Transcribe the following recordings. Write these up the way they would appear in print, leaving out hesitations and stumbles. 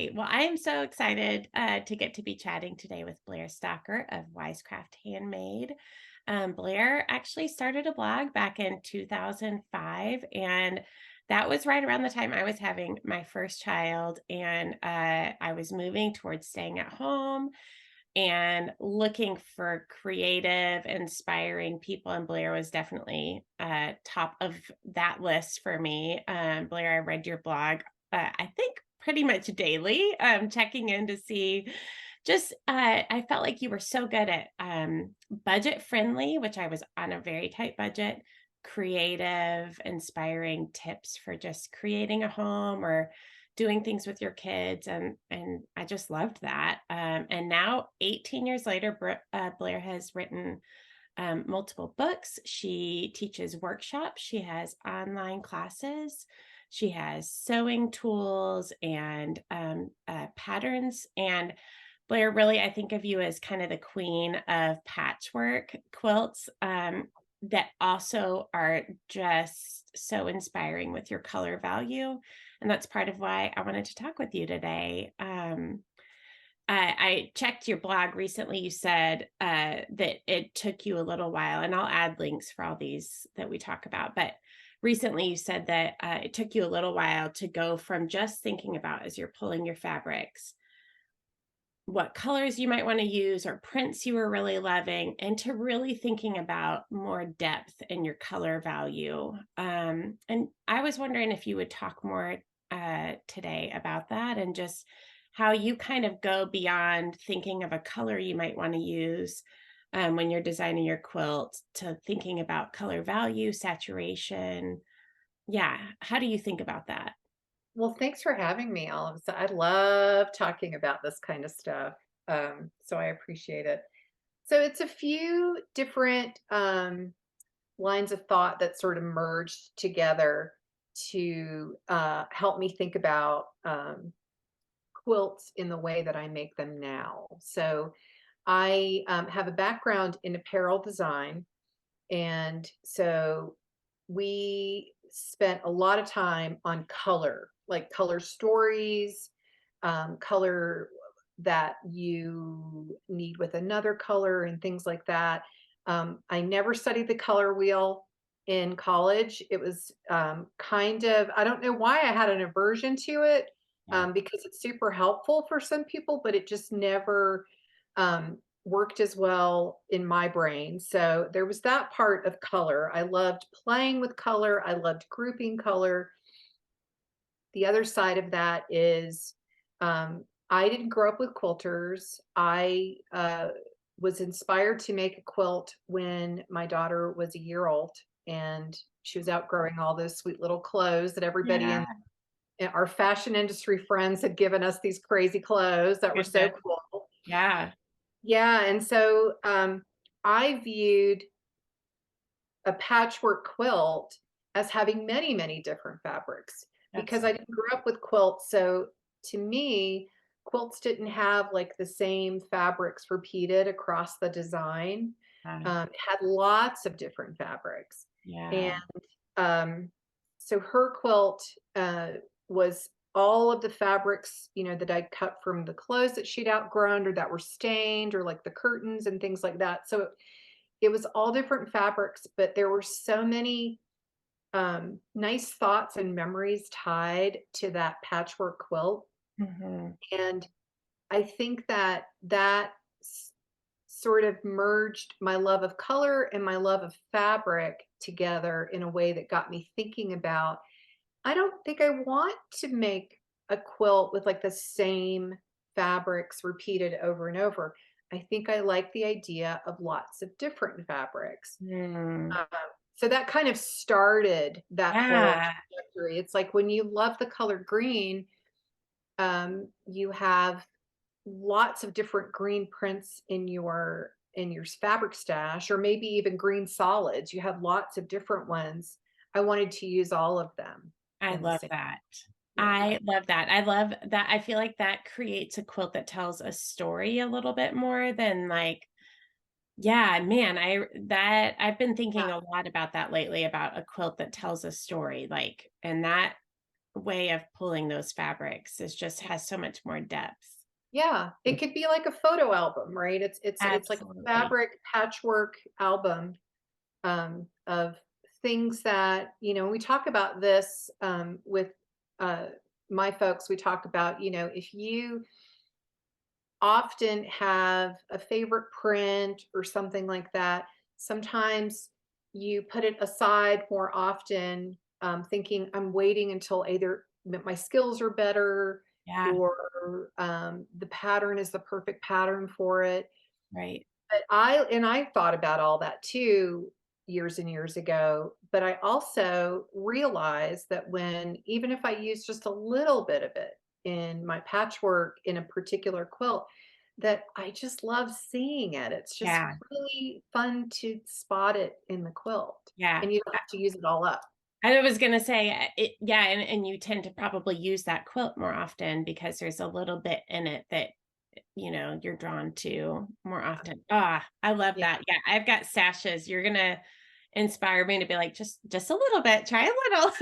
Great. Well, I am so excited to get to be chatting today with Blair Stalker of Wisecraft Handmade. Blair actually started a blog back in 2005, and that was right around the time I was having my first child, and I was moving towards staying at home and looking for creative, inspiring people. And Blair was definitely top of that list for me. Blair, I read your blog, I think pretty much daily, checking in to see just, I felt like you were so good at budget friendly, which I was on a very tight budget, creative, inspiring tips for just creating a home or doing things with your kids, and I just loved that. And now 18 years later, Blair has written multiple books. She teaches workshops. She has online classes. She has sewing tools and patterns. And Blair, really, I think of you as kind of the queen of patchwork quilts, that also are just so inspiring with your color value. And that's part of why I wanted to talk with you today. I checked your blog recently. You said that it took you a little while, and I'll add links for all these that we talk about. But recently, you said that it took you a little while to go from just thinking about as you're pulling your fabrics what colors you might want to use or prints you were really loving, and to really thinking about more depth in your color value. And I was wondering if you would talk more today about that, and just how you kind of go beyond thinking of a color you might want to use when you're designing your quilt, to thinking about color value, saturation. Yeah. How do you think about that? Well, thanks for having me, Olive. So I love talking about this kind of stuff. So I appreciate it. So it's a few different lines of thought that sort of merged together to help me think about quilts in the way that I make them now. So I have a background in apparel design. And so we spent a lot of time on color, like color stories, color that you need with another color, and things like that. I never studied the color wheel in college. It was kind of, I don't know why I had an aversion to it, Yeah. because it's super helpful for some people, but it just never worked as well in my brain. So there was that part of color. I loved playing with color. I loved grouping color. The other side of that is I didn't grow up with quilters. I was inspired to make a quilt when my daughter was a year old, and she was outgrowing all those sweet little clothes that everybody Yeah. in our fashion industry friends had given us, these crazy clothes that were so Goodness. cool. Yeah. Yeah, and so I viewed a patchwork quilt as having many, many different fabrics, That's because so I didn't grow up with quilts. So to me, quilts didn't have like the same fabrics repeated across the design. It had lots of different fabrics. And yeah. um, so her quilt was all of the fabrics, that I cut from the clothes that she'd outgrown or that were stained, or like the curtains and things like that. So it was all different fabrics, but there were so many nice thoughts and memories tied to that patchwork quilt. Mhm. And I think that sort of merged my love of color and my love of fabric together in a way that got me thinking about, I don't think I want to make a quilt with like the same fabrics repeated over and over. I think I like the idea of lots of different fabrics. Mm. Um, so that kind of started that whole Yeah. trajectory. It's like when you love the color green, you have lots of different green prints in your fabric stash, or maybe even green solids. You have lots of different ones. I wanted to use all of them I in the love same. that. Yeah. I love that. I love that. I feel like that creates a quilt that tells a story a little bit more than, like, yeah, man, I've been thinking a lot about that lately, about a quilt that tells a story, like, and that way of pulling those fabrics. It just has so much more depth. Yeah, it could be like a photo album, right? It's like a Absolutely. fabric patchwork album of things that, we talk about this with uh, my folks. We talk about, if you often have a favorite print or something like that, sometimes you put it aside more often, thinking I'm waiting until either my skills are better Yeah, or the pattern is the perfect pattern for it. right. But I thought about all that too years and years ago, but I also realized that when even if I use just a little bit of it in my patchwork in a particular quilt, that I just love seeing it. It's just Yeah, really fun to spot it in the quilt, yeah. and you don't have to use it all up. I was gonna say, yeah, and you tend to probably use that quilt more often because there's a little bit in it that you're drawn to more often. Ah, I love Yeah. that. Yeah, I've got sashes. You're gonna inspire me to be like, just a little bit, try a little,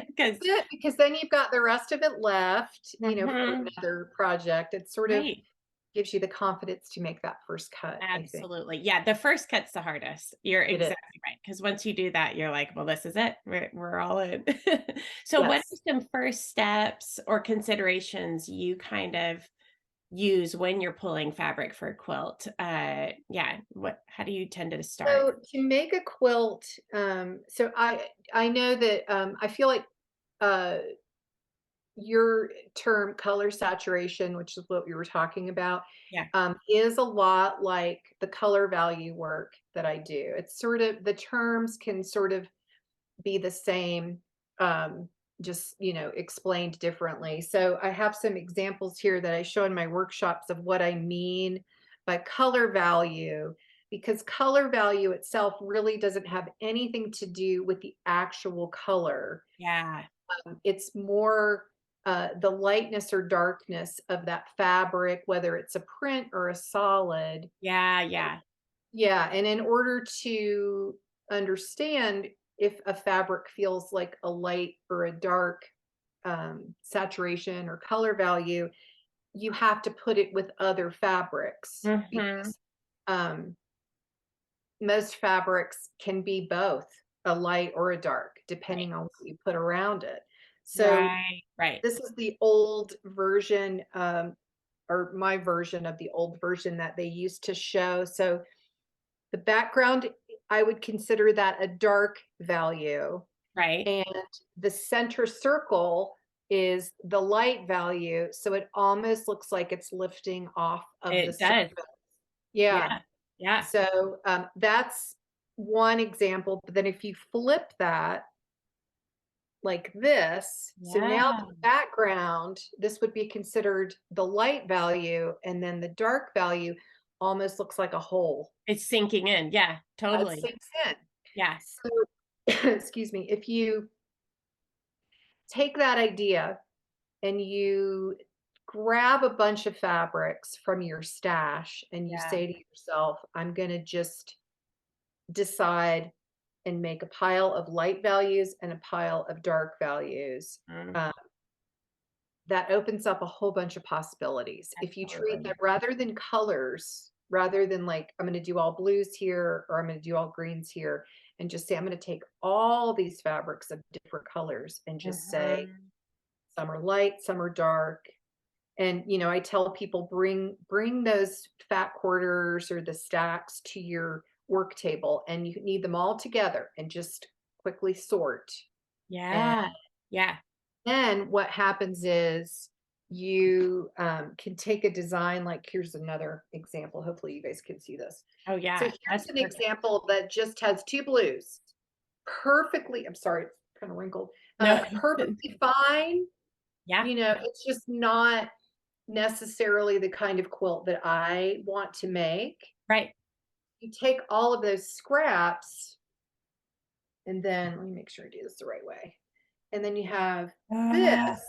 because Good, because then you've got the rest of it left, for Mhm. another project. It sort of Right. gives you the confidence to make that first cut, I think. Absolutely. Yeah, the first cut's the hardest. You're It is. exactly right. Because once you do that, you're like, well, this is it. We're all in. So what are Yes. some first steps or considerations you kind of use when you're pulling fabric for a quilt? Yeah, how do you tend to start? So to make a quilt, so I know that I feel like uh your term color saturation, which is what we were talking about, Yeah. is a lot like the color value work that I do. It's sort of the terms can sort of be the same, um, just explained differently. So I have some examples here that I show in my workshops of what I mean by color value, because color value itself really doesn't have anything to do with the actual color. Yeah. It's more the lightness or darkness of that fabric, whether it's a print or a solid. Yeah, yeah. Yeah, and in order to understand if a fabric feels like a light or a dark saturation or color value, you have to put it with other fabrics Mhm. because um, most fabrics can be both a light or a dark, Right. depending on what you put around it. So Right. Right. this is the old version, or my version of the old version that they used to show. So the background, I would consider that a dark value, Right. and the center circle is the light value, so it almost looks like it's lifting off of the It does. surface. Yeah, Yeah. Yeah. so, that's one example, but then if you flip that like this, so now Yeah. the background, this would be considered the light value, and then the dark value almost looks like a hole. It's sinking in. Yeah, It totally. sinks in. Yeah. So, excuse me, if you take that idea and you grab a bunch of fabrics from your stash and you Yeah. say to yourself, I'm going to just decide and make a pile of light values and a pile of dark values. Mm, uh, that opens up a whole bunch of possibilities. If you treat them absolutely. rather than colors, rather than like, I'm going to do all blues here or I'm going to do all greens here, and just say, I'm going to take all these fabrics of different colors and just say, Mhm. some are light, some are dark. And I tell people bring those fat quarters or the stacks to your work table, and you need them all together and just quickly sort. And Yeah. Yeah. then what happens is you can take a design, like here's another example. Hopefully you guys can see this. Oh, So yeah. here's That's an perfect. example that just has two blues. Perfectly, I'm sorry, it's kind of wrinkled. No. Perfectly fine. Yeah. It's just not necessarily the kind of quilt that I want to make. Right. You take all of those scraps, and then let me make sure I do this the right way. And then you have Ah, this, which is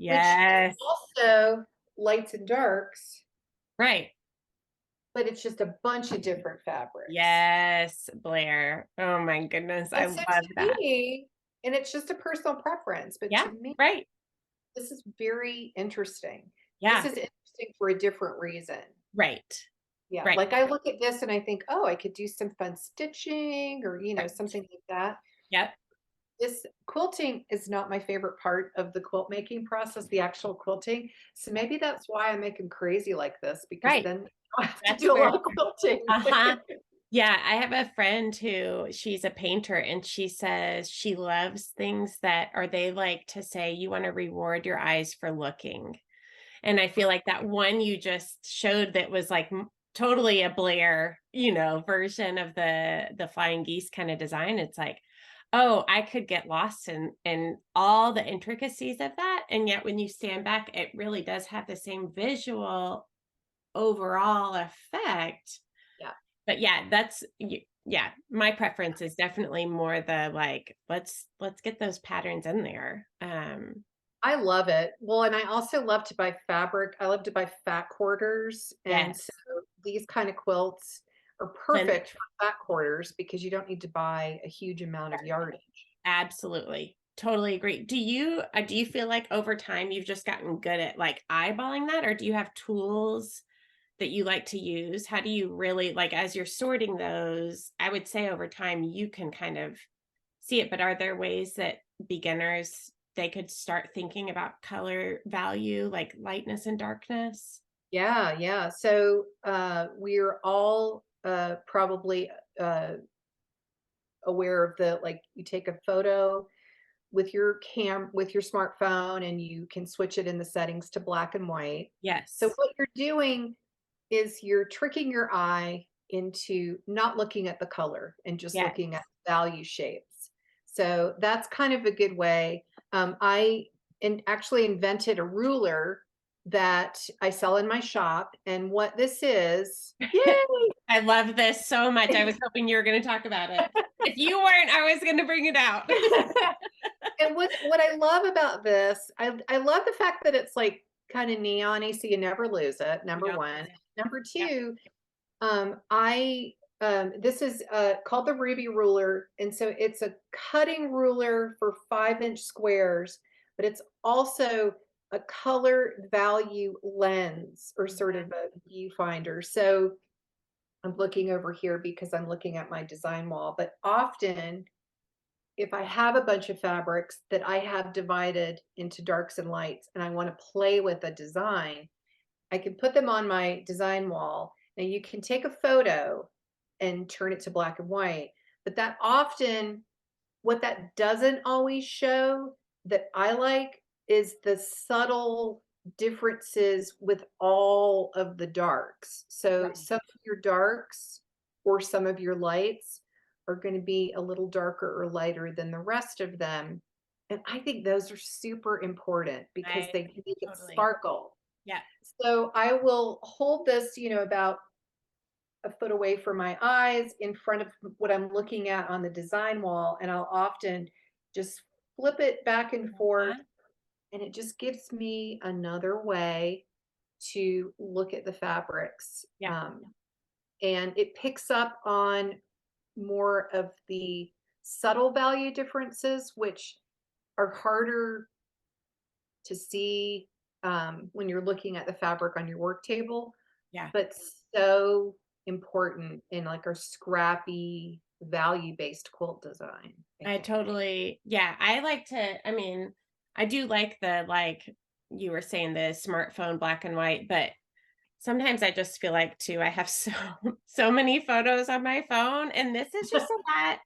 yes. also lights and darks, Right. but it's just a bunch of different fabrics. Yes, Blair. Oh my goodness. I And so love to that. me, and it's just a personal preference, but Yeah, to me, right. this is very interesting. This Yeah, is interesting for a different reason. right, Yeah, right, like, I look at this and I think, "Oh, I could do some fun stitching," or, right. something like that. Yep. This quilting is not my favorite part of the quilt making process, the actual quilting, so Yep. maybe that's why I make them crazy like this, because Right. then I have to That's do a where lot of quilting. uh-huh. Yeah, I have a friend who she's a painter and she says she loves things that or they like to say you want to reward your eyes for looking. And I feel like that one you just showed that was like totally a Blair, version of the flying geese kind of design. It's like, oh, I could get lost in all the intricacies of that. And yet when you stand back, it really does have the same visual overall effect. Yeah. But yeah, yeah, my preference is definitely more the like, let's get those patterns in there. I love it. Well, and I also love to buy fabric. I love to buy fat quarters, and so Yes. these kind of quilts are Then perfect for fat quarters because you don't need to buy a huge amount of yardage. absolutely. Totally agree. Do you feel like over time you've just gotten good at like eyeballing that or do you have tools that you like to use? How do you really like as you're sorting those, I would say over time you can kind of see it, but are there ways that beginners they could start thinking about color value, like lightness and darkness? Yeah, yeah. So we're all probably uh, aware of the like you take a photo with with your smartphone and you can switch it in the settings to black and white. So Yes. what you're doing is you're tricking your eye into not looking at the color and just Yes. looking at value shapes. So that's kind of a good way. I actually invented a ruler that I sell in my shop. And what this is, I love this so much. I was yay! hoping you were going to talk about it. If you weren't, I was going to bring it out. And what I love about this, I love the fact that it's like kind of neon-y, so you never lose it, You number don't one. lose it. Number Yep. two, I this is called the Ruby ruler, and so it's a cutting ruler for 5-inch squares, but it's also a color value lens or sort Yeah. of a viewfinder. So I'm looking over here because I'm looking at my design wall, but often if I have a bunch of fabrics that I have divided into darks and lights and I want to play with a design, I can put them on my design wall and you can take a photo and turn it to black and white. But that often, what that doesn't always show that I like is the subtle differences with all of the darks. So Right. some of your darks or some of your lights are going to be a little darker or lighter than the rest of them. And I think those are super important because I they make it totally. sparkle. Yeah. So I will hold this, about a foot away from my eyes in front of what I'm looking at on the design wall. And I'll often just flip it back and forth. Uh-huh. And it just gives me another way to look at the fabrics. Yeah. And it picks up on more of the subtle value differences, which are harder to see when you're looking at the fabric on your work table, Yeah. but so important in like our scrappy value-based quilt design, I I think. totally yeah, I like to I mean, I do like the like you were saying the smartphone black and white, but sometimes I just feel like too I have so many photos on my phone and this is just a lot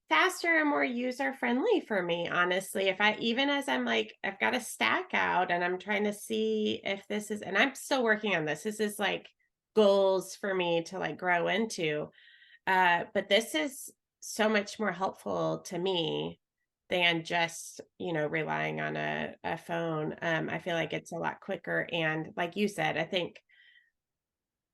faster and more user friendly for me, honestly. If I even as I'm like, I've got a stack out and I'm trying to see if this is, and I'm still working on this. This is like goals for me to like grow into. But this is so much more helpful to me than just, relying on a phone. I feel like it's a lot quicker. And like you said, I think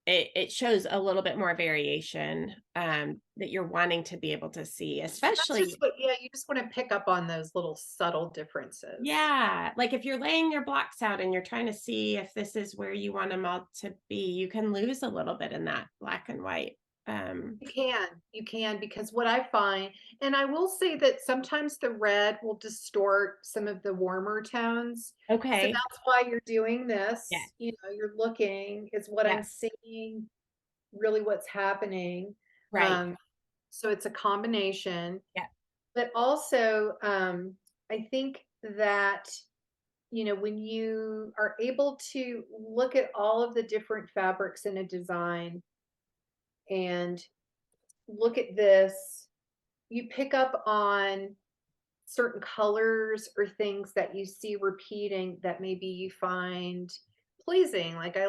it shows a little bit more variation, that you're wanting to be able to see, That's just especially what, yeah, you just want to pick up on those little subtle differences. yeah, like if you're laying your blocks out and you're trying to see if this is where you want them all to be, you can lose a little bit in that black and white. You can, because what I find, and I will say that sometimes the red will distort some of the warmer tones. So Okay. that's why you're doing Yeah. this. You're looking, is what Yeah. I'm seeing really what's happening. Right. Um, so it's a combination, Yeah. but also I think that when you are able to look at all of the different fabrics in a design and look at this, you pick up on certain colors or things that you see repeating that maybe you find pleasing. Like I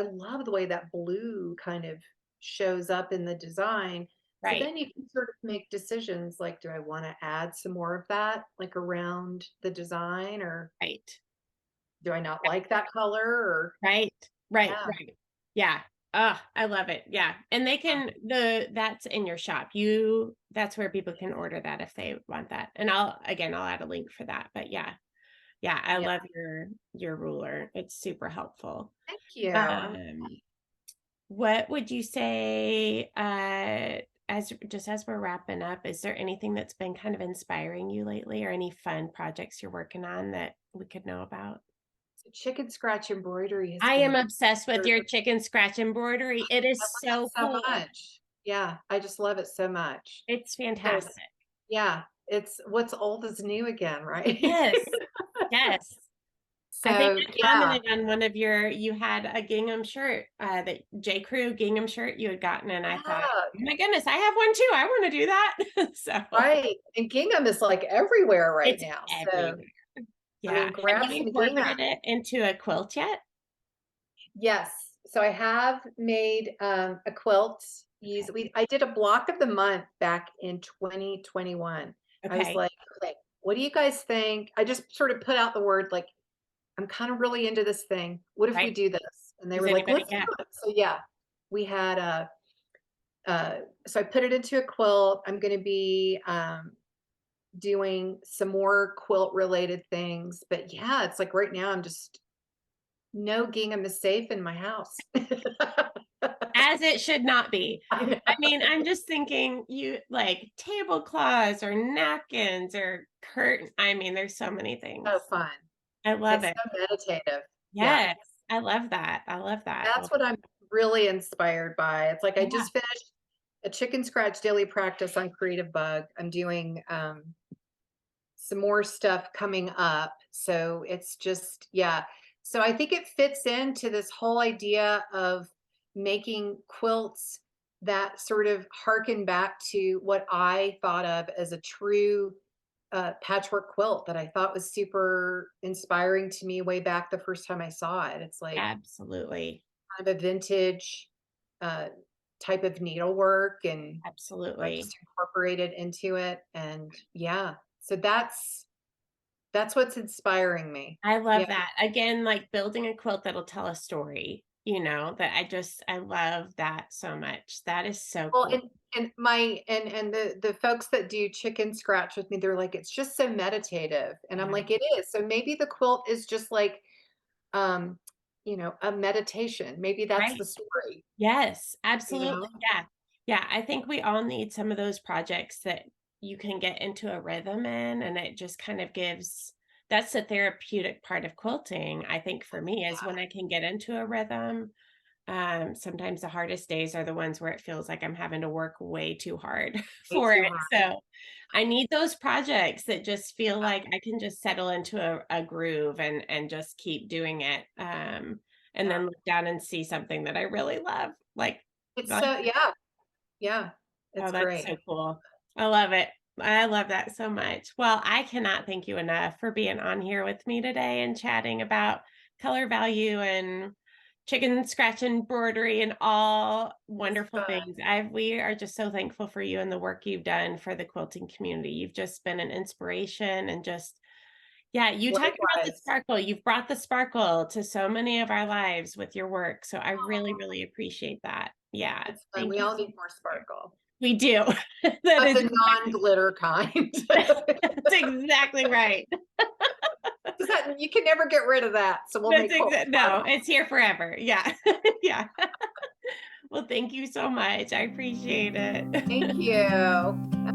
love the way that blue kind of shows up in the design. So Right. then you can sort of make decisions like, do I want to add some more of that like around the design, or Right. do I not like that color, or Right. Right. yeah. Right. Yeah. Oh, I love it. Yeah. And they can that's in your shop. That's where people can order that if they want that. And I'll add a link for that. But yeah. Yeah, I Yeah. love your ruler. It's super helpful. Thank you. Um, what would you say, as we're wrapping up, is there anything that's been kind of inspiring you lately or any fun projects you're working on that we could know about? Chicken scratch embroidery has I been am a obsessed with your chicken scratch embroidery. It I is love it so so cool. much. Yeah, I just love it so much. It's So, fantastic. yeah, it's what's old is new again, right? Yes. Yes. I think So, I yeah. commented on one of you had a gingham shirt, that J. Crew gingham shirt you had gotten, and I thought, Yeah, "Oh my goodness, I have one too. I wanna do that." So, right, and gingham is, like, everywhere right it's now, so, everywhere. I Yeah. mean, Have grab you some gingham. incorporated it into a quilt yet? Yes, so I have made, a quilt. Okay. I did a block of the month back in 2021. I was Okay. like, "Okay, what do you guys think?" I just sort of put out the word, like, I'm kind of really into this thing. What if we Right. do this? And they Does were like, anybody let's do yeah. it. So yeah, we had so I put it into a quilt. I'm going to be doing some more quilt related things. But yeah, it's like right now I'm just no gingham is safe in my house. As it should not be. I mean, I'm just thinking you like tablecloths or napkins or curtain I mean, there's so many So things. fun. I love It's it. so meditative. Yeah. Yes. I love that. I love that. That's what I'm really inspired by. It's like I Yeah. just finished a chicken scratch daily practice on Creative Bug. I'm doing some more stuff coming up. So it's just, yeah. So I think it fits into this whole idea of making quilts that sort of harken back to what I thought of as a true patchwork quilt that I thought was super inspiring to me way back the first time I saw it. It's like Absolutely. kind of a vintage uh, type of needlework, and I Absolutely. just incorporated into it. And yeah, so that's what's inspiring me. I Yeah. love that. Again, like building a quilt that'll tell a story, that I love that so much. That is so Well, cool. and my and the folks that do chicken scratch with me, they're like, it's just so meditative. And I'm Yeah. like, it is. So maybe the quilt is just like um, a meditation. Maybe that's Right. the story, Yes, you absolutely. know? Yeah. Yeah, I think we all need some of those projects that you can get into a rhythm in, and it just kind of gives that's the therapeutic part of quilting, I think for me, is Yeah, when I can get into a rhythm. Sometimes the hardest days are the ones where it feels like I'm having to work way too hard way for too it. hard. So I need those projects that just feel like I can just settle into a groove and just keep doing it. And Yeah. then look down and see something that I really love. It's Like, so yeah, yeah. oh, It's that's great. so cool. I love it. I love that so much. Well, I cannot thank you enough for being on here with me today and chatting about color value and chicken scratch embroidery and all It's wonderful fun. things. We are just so thankful for you and the work you've done for the quilting community. You've just been an inspiration and just, yeah, you talked about the Likewise. sparkle. You've brought the sparkle to so many of our lives with your work. So I really, really appreciate that. Yeah. It's fun. Thank We you all so need more much. sparkle. We do. That Of is the exactly non-glitter kind. that's exactly right. 'Cause that you can never get rid of that, so we'll That's make quote exact no, sparkle. it's here forever. Yeah. Yeah. Well, thank you so much. I appreciate it. Thank you.